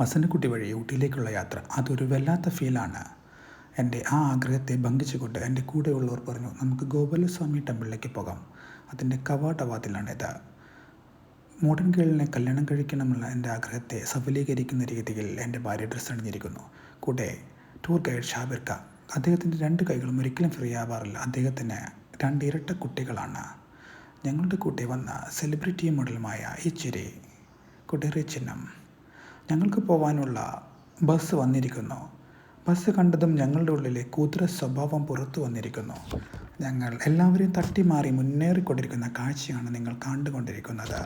വസന്തക്കുട്ടി വഴി ഊട്ടിയിലേക്കുള്ള യാത്ര അതൊരു വല്ലാത്ത ഫീലാണ്. എൻ്റെ ആ ആഗ്രഹത്തെ ഭംഗിച്ചുകൊണ്ട് എൻ്റെ കൂടെയുള്ളവർ പറഞ്ഞു, നമുക്ക് ഗോപാലസ്വാമി ടെമ്പിളിലേക്ക് പോകാം. അതിൻ്റെ കവാടവാതിലാണിത്. മോഡേൺ ഗേളിനെ കല്യാണം കഴിക്കണമെന്നുള്ള എൻ്റെ ആഗ്രഹത്തെ സഫലീകരിക്കുന്ന രീതിയിൽ എൻ്റെ ഭാര്യ ഡ്രസ്സ് അണിഞ്ഞിരിക്കുന്നു. കൂടെ ടൂർ ഗൈഡ് ഷാബിർ ഖാൻ. അദ്ദേഹത്തിൻ്റെ 2 കൈകളും ഒരിക്കലും ഫ്രീ ആവാറില്ല. അദ്ദേഹത്തിന് 2 ഇരട്ട കുട്ടികളാണ്. ഞങ്ങളുടെ കൂടെ വന്ന സെലിബ്രിറ്റി മോഡലുമായ ഇച്ചിരി കുടേറി ചിഹ്നം. ഞങ്ങൾക്ക് പോകാനുള്ള ബസ് വന്നിരിക്കുന്നു. ബസ് കണ്ടതും ഞങ്ങളുടെ ഉള്ളിലെ കൂതറ സ്വഭാവം പുറത്തു വന്നിരിക്കുന്നു. ഞങ്ങൾ എല്ലാവരെയും തട്ടിമാറി മുന്നേറിക്കൊണ്ടിരിക്കുന്ന കാഴ്ചയാണ് നിങ്ങൾ കണ്ടുകൊണ്ടിരിക്കുന്നത്.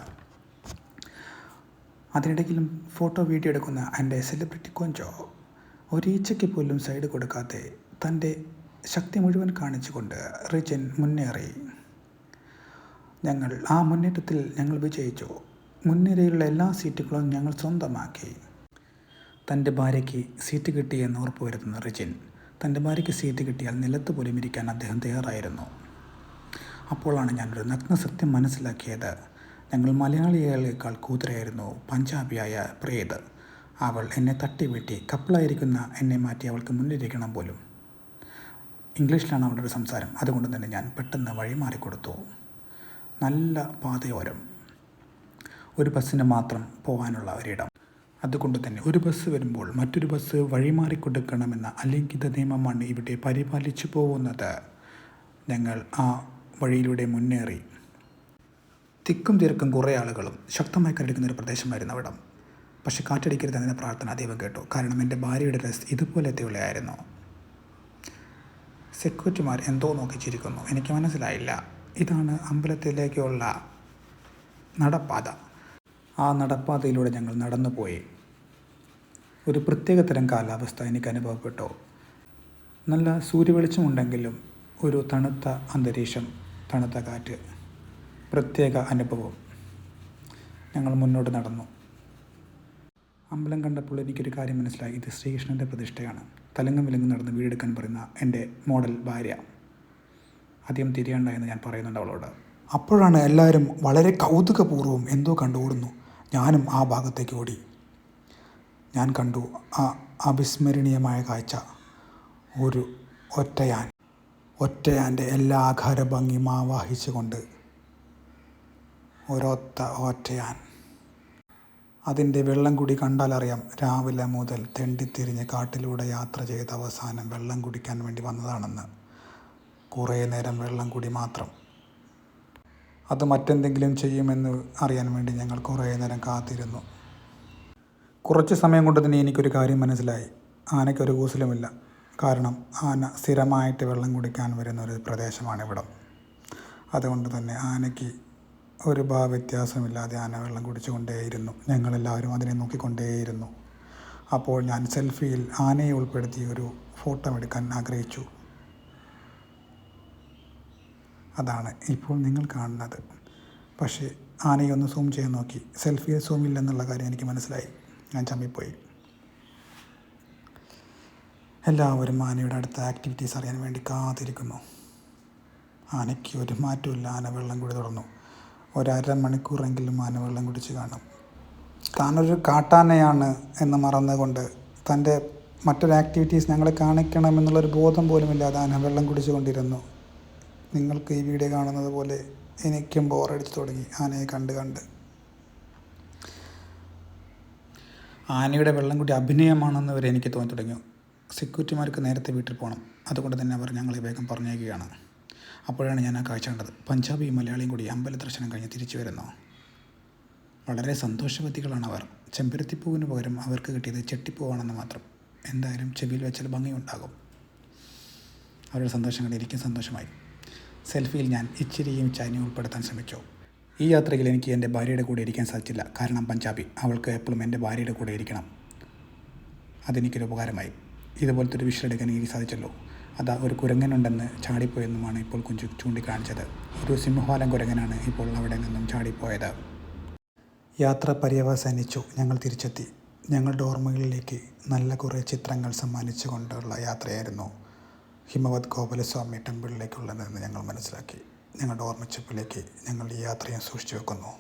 അതിനിടയിലും ഫോട്ടോ വീഡിയോ എടുക്കുന്ന എൻ്റെ സെലിബ്രിറ്റി കൊഞ്ചോ ഒരീച്ചയ്ക്ക് പോലും സൈഡ് കൊടുക്കാതെ തൻ്റെ ശക്തി മുഴുവൻ കാണിച്ചുകൊണ്ട് റിജിൻ മുന്നേറി. ആ മുന്നേറ്റത്തിൽ ഞങ്ങൾ വിജയിച്ചു. മുൻനിരയിലുള്ള എല്ലാ സീറ്റുകളും ഞങ്ങൾ സ്വന്തമാക്കി. തൻ്റെ ഭാര്യയ്ക്ക് സീറ്റ് കിട്ടിയെന്ന് ഉറപ്പുവരുത്തുന്ന റിജിൻ തൻ്റെ ഭാര്യയ്ക്ക് സീറ്റ് കിട്ടിയാൽ നിലത്ത് പോലും ഇരിക്കാൻ അദ്ദേഹം തയ്യാറായിരുന്നു. അപ്പോഴാണ് ഞാനൊരു നഗ്ന സത്യം മനസ്സിലാക്കിയത്. ഞങ്ങൾ മലയാളികളേക്കാൾ കൂതറയായിരുന്നു പഞ്ചാബിയായ പ്രേത്. അവൾ എന്നെ തട്ടിവീട്ടി കപ്പിളായിരിക്കുന്ന എന്നെ മാറ്റി അവൾക്ക് മുന്നിലിരിക്കണം പോലും. ഇംഗ്ലീഷിലാണ് അവളുടെ ഒരു സംസാരം. അതുകൊണ്ട് തന്നെ ഞാൻ പെട്ടെന്ന് വഴിമാറിക്കൊടുത്തു. നല്ല പാതയോരം, ഒരു ബസ്സിന് മാത്രം പോകാനുള്ള ഒരിടം. അതുകൊണ്ട് തന്നെ ഒരു ബസ് വരുമ്പോൾ മറ്റൊരു ബസ് വഴിമാറിക്കൊടുക്കണമെന്ന അലിഖിത നിയമമാണ് ഇവിടെ പരിപാലിച്ചു പോകുന്നത്. ഞങ്ങൾ ആ വഴിയിലൂടെ മുന്നേറി. തിക്കും തിരക്കും കുറേ ആളുകളും ശക്തമായി കരടിക്കുന്ന ഒരു പ്രദേശമായിരുന്നു അവിടം. പക്ഷെ കാറ്റടിക്കരുതെന്ന പ്രാർത്ഥന ദൈവം കേട്ടു. കാരണം എൻ്റെ ഭാര്യയുടെ ഡ്രസ് ഇതുപോലത്തെയുള്ളയായിരുന്നു. സെക്യൂരിറ്റിമാർ എന്തോ നോക്കിച്ചിരിക്കുന്നു. എനിക്ക് മനസ്സിലായില്ല. ഇതാണ് അമ്പലത്തിലേക്കുള്ള നടപ്പാത. ആ നടപ്പാതയിലൂടെ ഞങ്ങൾ നടന്നുപോയി. ഒരു പ്രത്യേക തരം കാലാവസ്ഥ എനിക്ക് അനുഭവപ്പെട്ടു. നല്ല സൂര്യവെളിച്ചമുണ്ടെങ്കിലും ഒരു തണുത്ത അന്തരീക്ഷം, തണുത്ത കാറ്റ്, പ്രത്യേക അനുഭവം. ഞങ്ങൾ മുന്നോട്ട് നടന്നു. അമ്പലം കണ്ടപ്പോൾ എനിക്കൊരു കാര്യം മനസ്സിലായി. ഇത് ശ്രീകൃഷ്ണൻ്റെ പ്രതിഷ്ഠയാണ്. തലങ്ങും വിലങ്ങും നടന്ന് വീടെടുക്കാൻ പറയുന്ന എൻ്റെ മോഡൽ ഭാര്യ. അധികം തിരിയണ്ട എന്ന് ഞാൻ പറയുന്നുണ്ട് അവളോട്. അപ്പോഴാണ് എല്ലാവരും വളരെ കൗതുകപൂർവ്വം എന്തോ കണ്ടുകൂടുന്നു. ഞാനും ആ ഭാഗത്തേക്ക് ഓടി. ഞാൻ കണ്ടു ആ അവിസ്മരണീയമായ കാഴ്ച. ഒരു ഒറ്റയാൻ്റെ എല്ലാ ആകാര ഭംഗിയും ആവാഹിച്ചുകൊണ്ട് ഒരൊറ്റ ഒറ്റയാൻ. അതിൻ്റെ വെള്ളം കുടി കണ്ടാലറിയാം രാവിലെ മുതൽ തെണ്ടിത്തിരിഞ്ഞ് കാട്ടിലൂടെ യാത്ര ചെയ്ത് അവസാനം വെള്ളം കുടിക്കാൻ വേണ്ടി വന്നതാണെന്ന്. കുറേ നേരം വെള്ളം കുടി മാത്രം. അത് മറ്റെന്തെങ്കിലും ചെയ്യുമെന്ന് അറിയാൻ വേണ്ടി ഞങ്ങൾ കുറേ നേരം കാത്തിരുന്നു. കുറച്ച് സമയം കൊണ്ട് തന്നെ എനിക്കൊരു കാര്യം മനസ്സിലായി. ആനയ്ക്കൊരു കൂസലുമില്ല. കാരണം ആന സ്ഥിരമായിട്ട് വെള്ളം കുടിക്കാൻ വരുന്നൊരു പ്രദേശമാണിവിടം. അതുകൊണ്ട് തന്നെ ആനയ്ക്ക് ഒരു വ്യത്യാസമില്ലാതെ ആന വെള്ളം കുടിച്ചുകൊണ്ടേയിരുന്നു. ഞങ്ങളെല്ലാവരും അതിനെ നോക്കിക്കൊണ്ടേയിരുന്നു. അപ്പോൾ ഞാൻ സെൽഫിയിൽ ആനയെ ഉൾപ്പെടുത്തി ഒരു ഫോട്ടോ എടുക്കാൻ ആഗ്രഹിച്ചു. അതാണ് ഇപ്പോൾ നിങ്ങൾ കാണുന്നത്. പക്ഷേ ആനയൊന്ന് സൂം ചെയ്യാൻ നോക്കി. സെൽഫിയിൽ സൂമില്ലെന്നുള്ള കാര്യം എനിക്ക് മനസ്സിലായി. ഞാൻ ചമ്മിപ്പോയി. എല്ലാവരും ആനയുടെ അടുത്ത ആക്ടിവിറ്റീസ് അറിയാൻ വേണ്ടി കാത്തിരിക്കുന്നു. ആനയ്ക്ക് ഒരു മാറ്റമില്ല. ആന വെള്ളം കുടി തുടർന്നു. 1.5 മണിക്കൂറെങ്കിലും ആന വെള്ളം കുടിച്ച് കാണും. താനൊരു കാട്ടാനയാണ് എന്ന് മറന്നുകൊണ്ട് തൻ്റെ മറ്റൊരു ആക്ടിവിറ്റീസ് ഞങ്ങളെ കാണിക്കണമെന്നുള്ളൊരു ബോധം പോലുമില്ലാതെ ആന വെള്ളം കുടിച്ചുകൊണ്ടിരുന്നു. നിങ്ങൾക്ക് ഈ വീഡിയോ കാണുന്നത് പോലെ എനിക്കും ബോറടിച്ച് തുടങ്ങി ആനയെ കണ്ട്. ആനയുടെ വെള്ളം കൂടി അഭിനയമാണെന്ന് വരെ എനിക്ക് തോന്നി തുടങ്ങി. സെക്യൂരിറ്റിമാർക്ക് നേരത്തെ വീട്ടിൽ പോകണം. അതുകൊണ്ട് തന്നെ അവർ ഞങ്ങളെ വേഗം പറഞ്ഞേക്കുകയാണ്. അപ്പോഴാണ് ഞാൻ ആ കാഴ്ച കണ്ടത്. പഞ്ചാബിയും മലയാളിയും കൂടി അമ്പല ദർശനം കഴിഞ്ഞ് തിരിച്ചു വരുന്നു. വളരെ സന്തോഷവതികളാണ് അവർ. ചെമ്പരത്തിപ്പൂവിന് പകരം അവർക്ക് കിട്ടിയത് ചെട്ടിപ്പൂവാണെന്ന് മാത്രം. എന്തായാലും ചെവിയിൽ വെച്ചാൽ ഭംഗിയുണ്ടാകും. അവരുടെ സന്തോഷം കണ്ട് എനിക്കും സന്തോഷമായി. സെൽഫിയിൽ ഞാൻ ഇച്ചിരിയും ചൈനയും ഉൾപ്പെടുത്താൻ ശ്രമിച്ചു. ഈ യാത്രയിൽ എനിക്ക് എൻ്റെ ഭാര്യയുടെ കൂടെ ഇരിക്കാൻ സാധിച്ചില്ല. കാരണം പഞ്ചാബി. അവൾക്ക് എപ്പോഴും എൻ്റെ ഭാര്യയുടെ കൂടെ ഇരിക്കണം. അതെനിക്കൊരു ഉപകാരമായി. ഇതുപോലത്തെ ഒരു വിഷ്വൽ എടുക്കാൻ എനിക്ക് സാധിച്ചല്ലോ. അതാ ഒരു കുരങ്ങനുണ്ടെന്ന് ചാടിപ്പോയെന്നുമാണ് ഇപ്പോൾ കുഞ്ചു ചൂണ്ടിക്കാണിച്ചത്. ഒരു സിംഹവാലൻ കുരങ്ങനാണ് ഇപ്പോൾ അവിടെ നിന്നും ചാടിപ്പോയത്. യാത്ര പര്യവസാനിച്ചു. ഞങ്ങൾ തിരിച്ചെത്തി. ഞങ്ങളുടെ ഓർമ്മകളിലേക്ക് നല്ല കുറേ ചിത്രങ്ങൾ സമ്മാനിച്ചുകൊണ്ടുള്ള യാത്രയായിരുന്നു ഹിമവത് ഗോപാലസ്വാമി ടെമ്പിളിലേക്കുള്ളതെന്ന് ഞങ്ങൾ മനസ്സിലാക്കി. ഞങ്ങളുടെ ഓർമ്മച്ചപ്പിലേക്ക് ഞങ്ങൾ ഈ യാത്രയും സൂക്ഷിച്ചു വെക്കുന്നു.